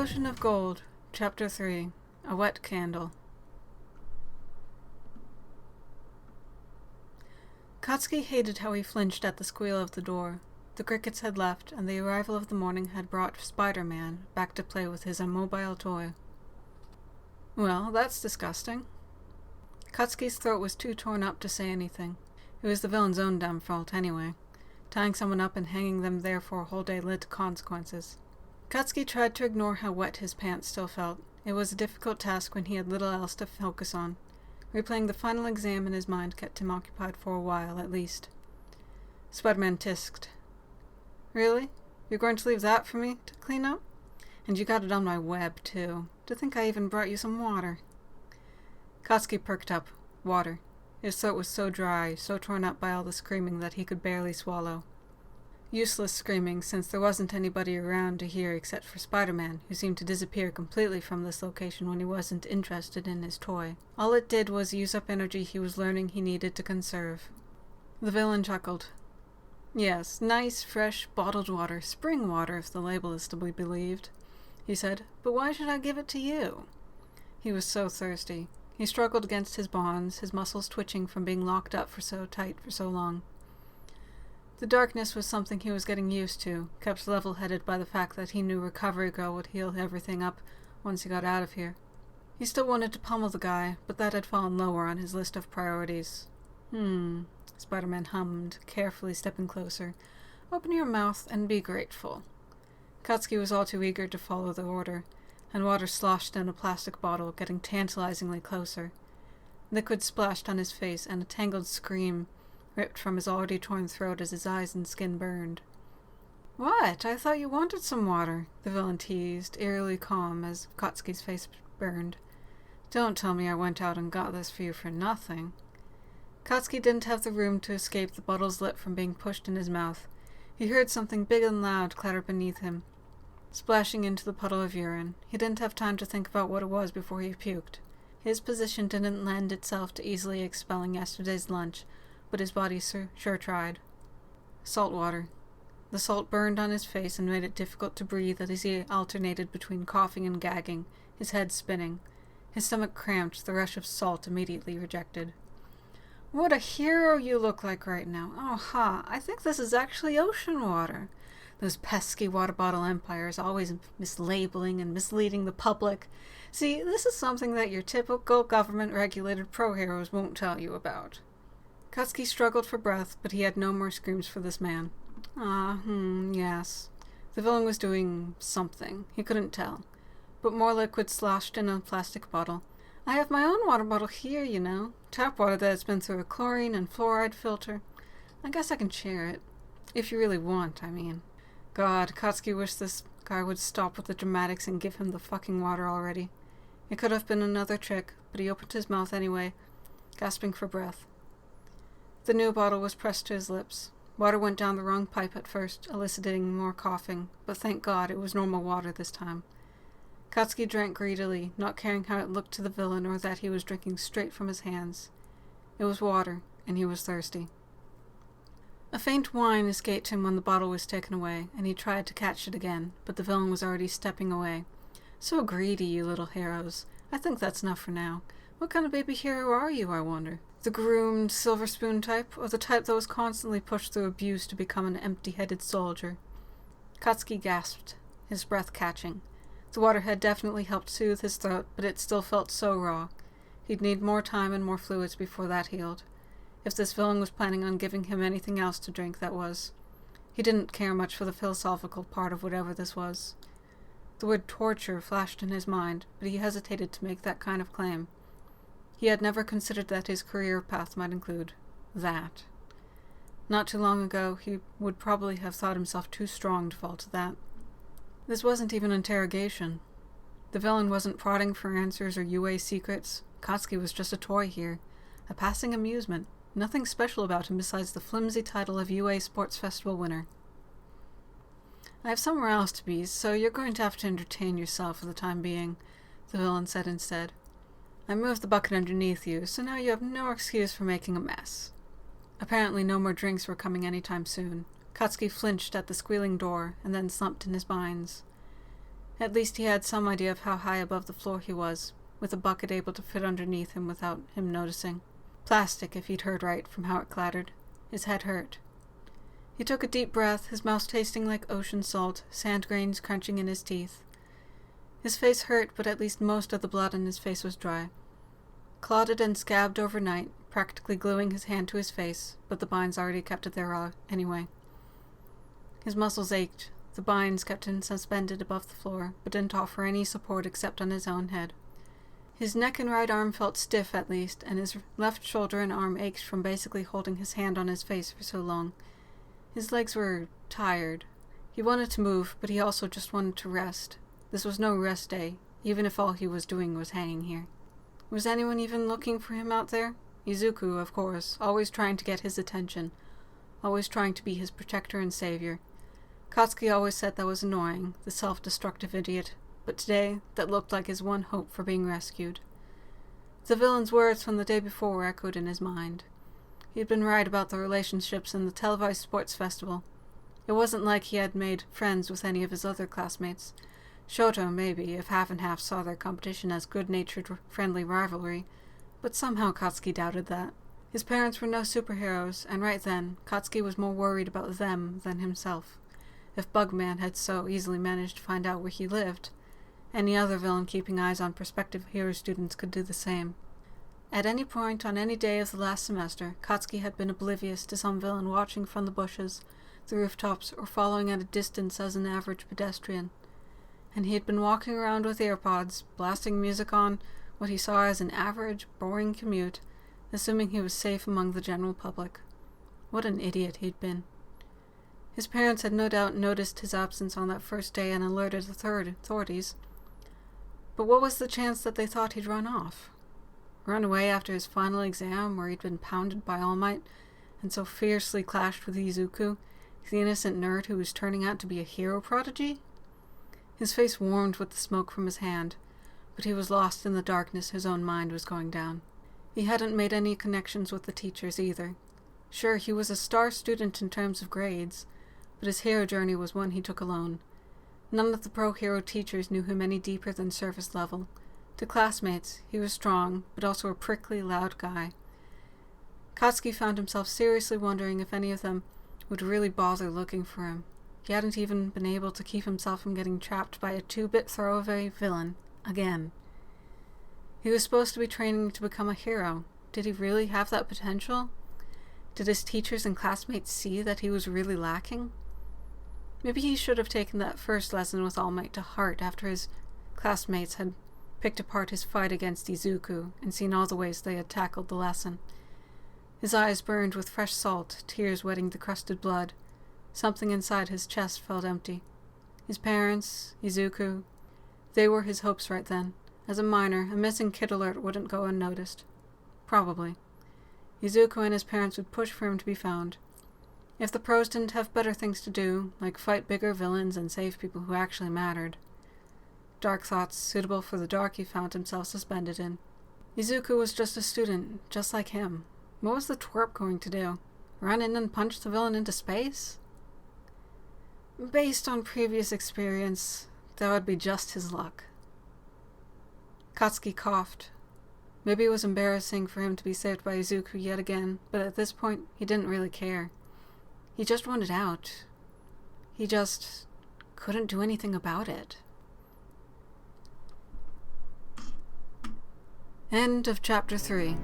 Explosion of Gold, Chapter 3, A Wet Candle. Katsuki hated how he flinched at the squeal of the door. The crickets had left, and the arrival of the morning had brought Spider-Man back to play with his immobile toy. Well, that's disgusting. Katsuki's throat was too torn up to say anything. It was the villain's own damn fault anyway. Tying someone up and hanging them there for a whole day led to consequences. Katsuki tried to ignore how wet his pants still felt. It was a difficult task when he had little else to focus on. Replaying the final exam in his mind kept him occupied for a while, at least. Spider-Man tisked. Really? You're going to leave that for me to clean up? And you got it on my web, too. To think I even brought you some water. Katsuki perked up. Water. His throat was so dry, so torn up by all the screaming that he could barely swallow. Useless screaming, since there wasn't anybody around to hear except for Spider-Man, who seemed to disappear completely from this location when he wasn't interested in his toy. All it did was use up energy he was learning he needed to conserve. The villain chuckled. Yes, nice, fresh, bottled water, spring water if the label is to be believed, he said, but why should I give it to you? He was so thirsty. He struggled against his bonds, his muscles twitching from being locked up for so long. The darkness was something he was getting used to, kept level-headed by the fact that he knew Recovery Girl would heal everything up once he got out of here. He still wanted to pummel the guy, but that had fallen lower on his list of priorities. Spider-Man hummed, carefully stepping closer. Open your mouth and be grateful. Katsuki was all too eager to follow the order, and water sloshed in a plastic bottle, getting tantalizingly closer. Liquid splashed on his face, and a tangled scream ripped from his already torn throat as his eyes and skin burned. What? I thought you wanted some water, the villain teased, eerily calm as Katsuki's face burned. Don't tell me I went out and got this for you for nothing. Katsuki didn't have the room to escape the bottle's lip from being pushed in his mouth. He heard something big and loud clatter beneath him, splashing into the puddle of urine. He didn't have time to think about what it was before he puked. His position didn't lend itself to easily expelling yesterday's lunch, but his body sure tried. Salt water. The salt burned on his face and made it difficult to breathe as he alternated between coughing and gagging, his head spinning. His stomach cramped, the rush of salt immediately rejected. What a hero you look like right now. Oh ha, I think this is actually ocean water. Those pesky water bottle empires always mislabeling and misleading the public. See, this is something that your typical government-regulated pro-heroes won't tell you about. Katsuki struggled for breath, but he had no more screams for this man. Yes. The villain was doing something. He couldn't tell. But more liquid sloshed in a plastic bottle. I have my own water bottle here, you know. Tap water that has been through a chlorine and fluoride filter. I guess I can share it. If you really want, I mean. God, Katsuki wished this guy would stop with the dramatics and give him the fucking water already. It could have been another trick, but he opened his mouth anyway, gasping for breath. The new bottle was pressed to his lips. Water went down the wrong pipe at first, eliciting more coughing, but thank God it was normal water this time. Katsuki drank greedily, not caring how it looked to the villain or that he was drinking straight from his hands. It was water, and he was thirsty. A faint whine escaped him when the bottle was taken away, and he tried to catch it again, but the villain was already stepping away. So greedy, you little heroes. I think that's enough for now. What kind of baby hero are you, I wonder? The groomed, silver spoon type, or the type that was constantly pushed through abuse to become an empty-headed soldier? Katsuki gasped, his breath catching. The water had definitely helped soothe his throat, but it still felt so raw. He'd need more time and more fluids before that healed. If this villain was planning on giving him anything else to drink, that was. He didn't care much for the philosophical part of whatever this was. The word torture flashed in his mind, but he hesitated to make that kind of claim. He had never considered that his career path might include that. Not too long ago, he would probably have thought himself too strong to fall to that. This wasn't even interrogation. The villain wasn't prodding for answers or UA secrets. Katsuki was just a toy here, a passing amusement. Nothing special about him besides the flimsy title of UA Sports Festival winner. I have somewhere else to be, so you're going to have to entertain yourself for the time being, the villain said instead. I moved the bucket underneath you, so now you have no excuse for making a mess. Apparently no more drinks were coming anytime soon. Katsuki flinched at the squealing door, and then slumped in his binds. At least he had some idea of how high above the floor he was, with a bucket able to fit underneath him without him noticing. Plastic, if he'd heard right from how it clattered. His head hurt. He took a deep breath, his mouth tasting like ocean salt, sand grains crunching in his teeth. His face hurt, but at least most of the blood on his face was dry. Clotted and scabbed overnight, practically gluing his hand to his face, but the binds already kept it there anyway. His muscles ached. The binds kept him suspended above the floor, but didn't offer any support except on his own head. His neck and right arm felt stiff at least, and his left shoulder and arm ached from basically holding his hand on his face for so long. His legs were tired. He wanted to move, but he also just wanted to rest. This was no rest day, even if all he was doing was hanging here. Was anyone even looking for him out there? Izuku, of course, always trying to get his attention, always trying to be his protector and savior. Katsuki always said that was annoying, the self-destructive idiot, but today that looked like his one hope for being rescued. The villain's words from the day before echoed in his mind. He had been right about the relationships in the televised sports festival. It wasn't like he had made friends with any of his other classmates. Shoto, maybe, if half and half saw their competition as good-natured, friendly rivalry, but somehow Katsuki doubted that. His parents were no superheroes, and right then, Katsuki was more worried about them than himself. If Bugman had so easily managed to find out where he lived, any other villain keeping eyes on prospective hero students could do the same. At any point on any day of the last semester, Katsuki had been oblivious to some villain watching from the bushes, the rooftops, or following at a distance as an average pedestrian. And he had been walking around with earpods, blasting music on what he saw as an average, boring commute, assuming he was safe among the general public. What an idiot he'd been. His parents had no doubt noticed his absence on that first day and alerted the authorities. But what was the chance that they thought he'd run off? Run away after his final exam, where he'd been pounded by All Might, and so fiercely clashed with Izuku, the innocent nerd who was turning out to be a hero prodigy? His face warmed with the smoke from his hand, but he was lost in the darkness his own mind was going down. He hadn't made any connections with the teachers either. Sure, he was a star student in terms of grades, but his hero journey was one he took alone. None of the pro-hero teachers knew him any deeper than surface level. To classmates, he was strong, but also a prickly, loud guy. Katsuki found himself seriously wondering if any of them would really bother looking for him. He hadn't even been able to keep himself from getting trapped by a 2-bit throwaway villain, again. He was supposed to be training to become a hero. Did he really have that potential? Did his teachers and classmates see that he was really lacking? Maybe he should have taken that first lesson with All Might to heart after his classmates had picked apart his fight against Izuku and seen all the ways they had tackled the lesson. His eyes burned with fresh salt, tears wetting the crusted blood. Something inside his chest felt empty. His parents, Izuku, they were his hopes right then. As a minor, a missing kid alert wouldn't go unnoticed. Probably. Izuku and his parents would push for him to be found. If the pros didn't have better things to do, like fight bigger villains and save people who actually mattered. Dark thoughts suitable for the dark he found himself suspended in. Izuku was just a student, just like him. What was the twerp going to do? Run in and punch the villain into space? Based on previous experience, that would be just his luck. Katsuki coughed. Maybe it was embarrassing for him to be saved by Izuku yet again, but at this point, he didn't really care. He just wanted out. He just couldn't do anything about it. End of Chapter 3.